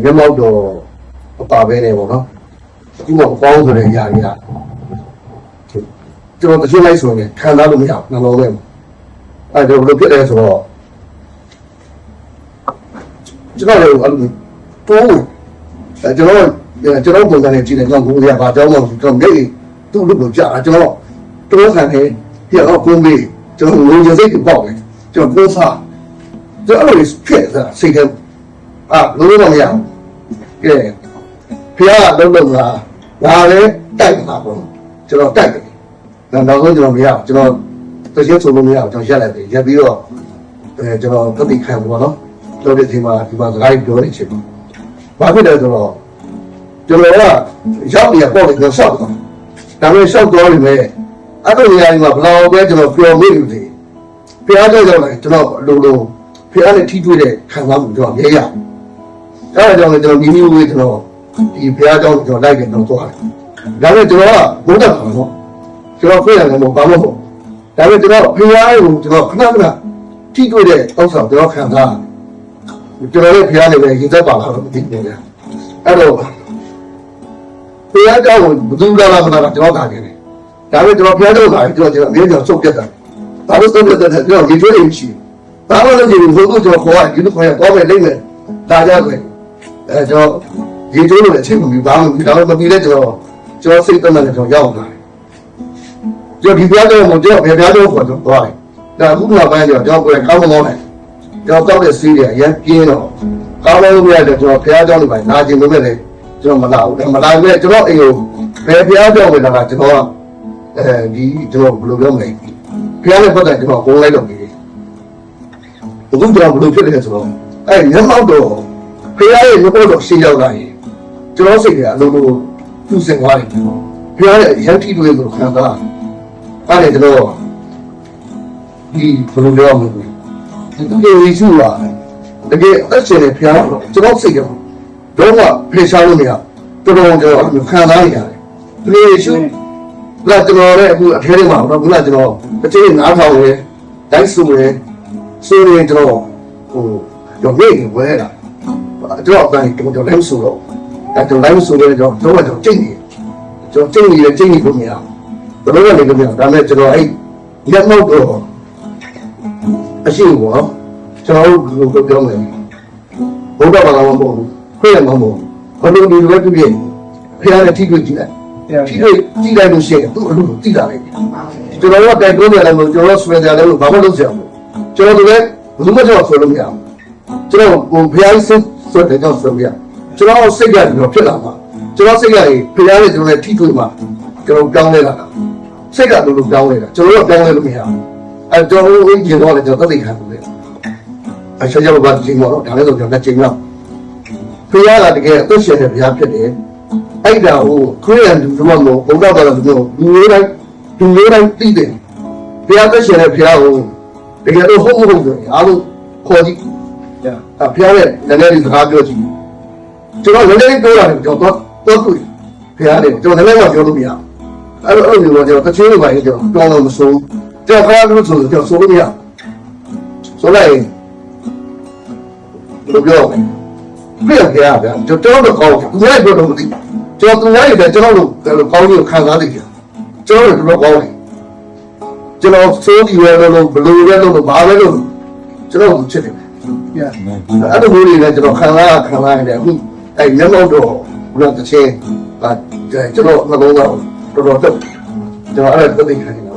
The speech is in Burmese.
မျက်မှောက်တော့အပါပဲနေပေါ့နော်အခုမှပေါင်းဆိုတဲ့အရာကြီးကျွန်တော်တချို့လိုက်ဆိုရင်ခံစားလို့မရဘူးနှလုံးထဲမှာအဲ့ဒါဘယ်လိုဖြစ်လဲဆိုတော့ကျွန်တော်လည်းအဲ့လိုတိုးကျွန်တော်ပုံစံနဲ့ကြည့်တယ်ကျွန်တော်ကိုယ်ရပါကြောင်းမှကျွန်တော်မျက်ရည်သူ့လူကိုကြာကျွန်တော်တိုးခံတယ်ပြတော့ကိုယ်မေးကျွန်တော်လုံးကျစိတ်ကိုပေါက်တယ်ကျွန်တော်ကိုယ်စားကျွန်တော်အဲ့လိုဖြစ်တာစိတ်ထဲလုံးလုံးတော့မရဘူးကဲဖျားလုံးလုံးလားငါလည်းတိုက်မှာပေါ့ကျွန်တော်တိုက်တယ်နောက်ဆုံးကျွန်တော်မရဘူးကျွန်တော်တချို့ဆိုလို့မရဘူးကျွန်တော်ရက်လိုက်တယ်ရက်ပြီးတော့ကျွန်တော်သတိခံပေါ့နော်ပြောတဲ့ချိန်မှာဒီမှာစကားပြောနေချင်တယ်ဘာဖြစ်လဲဆိုတော့ကျွန်တော်ကရောက်နေပေါ့လေကျွန်တော်ရှောက်တော့ဒါပေမဲ့ရှောက်တော့နေမယ်အဲ့လိုနေရာကြီးမှာဘယ်လောက်ပဲကျွန်တော်ပြောမိလို့ဒီဖျားကြောက်ကြောက်လိုက်ကျွန်တော်လိုဖျားနဲ့ထိတွေ့တဲ့ခံစားမှုကျွန်တော်ရဲရအဲ့ဒါကြောင့်ကျွန်တော်မိမိဝေးကျွန်တော်ဒီဖျားကြောင့်ကျွန်တော်လိုက်ကြတော့သွားတယ်ဒါပေမဲ့ကျွန်တော်ကဘုဒ္ဓဘာသာပေါ့ကျွန်တော်ပြေးရတယ်မဟုတ်ဘာမှမဟုတ်ဒါပေမဲ့ကျွန်တော်ဖျားကိုကျွန်တော်ခဏခဏထိတွေ့တဲ့အောက်ဆောင်ကျွန်တော်ခံစားကျွန်တော်လည်းဖျားနေပဲရင်သက်ပါလာတော့မသိဘူးလေအဲ့တော့ဖျားကြောင့်ဘယ်သူကလာမလားကျွန်တော်ကာခဲ့တယ်ဒါပေမဲ့ကျွန်တော်ဖျားကြောင့်ကာကျွန်တော်အမြဲတမ်းစုပ်ပြတ်တာဒါလို့စုပ်ပြတ်တဲ့ကျွန်တော်ရေချိုးနေရှိဒါမှလည်းဒီဘုသူကျွန်တော်ခေါ်ရဒီလိုခေါ်ရတော့ပဲလိမ့်မယ်ဒါကြတယ်ကျွန်တော်ရေချိုးလို့အချိန်မမီဘာမှမပြီးဒါမှမပြီးလဲကျွန်တော်စိတ်သက်သက်နဲ့ကျွန်တော်ရောက်လာတယ်ကျွန်တော်ဒီဖျားကြောင့်ကျွန်တော်ဖျားကြောင့်ခေါ်တော့သွားတယ်ဒါအခုနောက်ပိုင်းကျွန်တော်ကိုယ်ကောင်းမကောင်းလဲကျွန်တော်တောက်တဲ့စီးတွေအရင်ပြင်းတော့ကောင်းလို့မရတယ်ကျွန်တော်ဖျားကြောင့်နေပါနာကျင်လို့ပဲလေကျွန်တော်မလာဘူးမလာဘူးကျွန်တော်အိမ်ကိုဘယ်ဖျားကြောင့်ပဲလာကျွန်တော်ဒီကျွန်တော်ဘယ်လိုပြောမလဲဖျားနဲ့ပတ်သက်ကျွန်တော်ကိုယ်လိုက်တော့ပြီအခုကျွန်တော်ဘယ်လိုဖြစ်လဲဆိုတော့မျက်မှောက်တော့ဖျားရဲ့မျက်မှောက်တော့ရှင်းရောက်လာရင်ကျွန်တော်စိတ်ကအလုံးလုံးသူ့စင်သွားတယ်ဖျားရဲ့ရန်တီတွေလို့ခံစားအဲ့ဒါကျွန်တော်ဒီဘယ်လိုပြောမလဲဒီလိုရရှိလာတကယ်အချက်နဲ့ဖျားတော့ကျွန်တော်စိတ်ကတော့ဖေရှားလို့မရတော်တော်ကျွန်တော်ခံစားနေရတယ်ဒီလိုရှိလာကျွန်တော်လည်းအခုအထဲထဲမှာတော့ခုနကျွန်တော်တစ်ချိန်နားထောင်ရဲတိုင်းစုရဲဆိုရင်ကျွန်တော်တော့မြေဝဲတာကျွန်တော်အတိုင်းကျွန်တော်လည်းဆိုတော့ကျွန်တော်လည်းဆိုရဲတော့ကျိတ်နေကျွန်တော်ကျိတ်နေလို့မရဘူးဘယ်လိုလဲလို့မရဒါနဲ့ကျွန်တော်အဲ့ရက်မောက်တော့အရှိဘောကျွန်တော်တို့ပြောမယ်ဘုရားဘာသာမဟုတ်ဘူးခွင့်ရမှာမဟုတ်ဘယ်လိုဒီလိုတူပြည့်ဖျားနဲ့ထိတွေ့ကြည့်လိုက်ထိတွေ့ကြည့်လိုက်လို့ရှိရင်သူ့အလုပ်သိတာလေကျွန်တော်ကတိုင်တွန်းရတယ်လို့ကျွန်တော်ဆွေးကြတယ်လို့ဘာမှလုပ်ကြဘူးကျွန်တော်တို့လည်းဘယ်သူမှကျွန်တော်ဆွေးလို့မရဘူးကျွန်တော်ဖျားစစ်ဆွေးတယ်ကျွန်တော်ဆွေးမရကျွန်တော်စိတ်ကနေတော့ဖြစ်လာမှာကျွန်တော်စိတ်ကနေဖျားနဲ့ကျွန်တော်လည်းထိတွေ့မှာကျွန်တော်ပြောင်းလဲလာတာစိတ်ကလိုပြောင်းလဲတာကျွန်တော်ကပြောင်းလဲလို့မရဘူးအဲကျွန်တော်ဝင်ကျင်တော့လည်းကျွန်တော်သိခံလို့လေအချက်ချက်ဘာကြည့်မလို့ဒါလည်းဆိုကျွန်တော်ကြင်တော့ဖျားကတကယ်အသက်ရှင်တဲ့ဖျားဖြစ်တယ်အဲ့ဒါကိုခရစ်ယာန်လူတို့ကဘုရားဘာသာတို့လူမျိုးတိုင်းသိတယ်ဖျားသက်ရှင်တဲ့ဖျားကိုတကယ်တော့ဟုတ်ဆိုအားလုံးခေါ်ကြည့်ဖျားရဲ့လည်းလည်းစကားပြောကြည့်ကျွန်တော်လည်းပြောတာကျွန်တော်တော့တွေ့ဖျားတယ်ကျွန်တော်လည်းပြောလို့မရအဲ့လိုမျိုးကျွန်တော်တစ်ချိန်မှကျွန်တော်ပြောလို့မစိုးကျွန်တော်ခါလို့ဆိုကျွန်တော်ဆိုလို့မရဆိုလိုက်ဘယ်လိုပြောပြရဗျာကျွန်တော်တို့ကောင်းသူများပြောတော့မသိကျွန်တော်သူများတွေကျွန်တော်တို့ကောင်းလို့ခံစားသိကြကျွန်တော်တို့ကောင်းတယ်ကျွန်တော်စိုးဒီဝဲလို့ဘလူးဝဲလို့ဘာပဲလို့ကျွန်တော်ချစ်တယ်ဗျာအဲ့လိုမျိုးတွေလည်းကျွန်တော်ခံစားရတယ်အခုအဲ့မျက်မှောက်တော့ဘုရားတစ်ချိန်ကျွန်တော်နှလုံးသားတော်တော်တက်ကျွန်တော်အဲ့ဒါသိခံနေ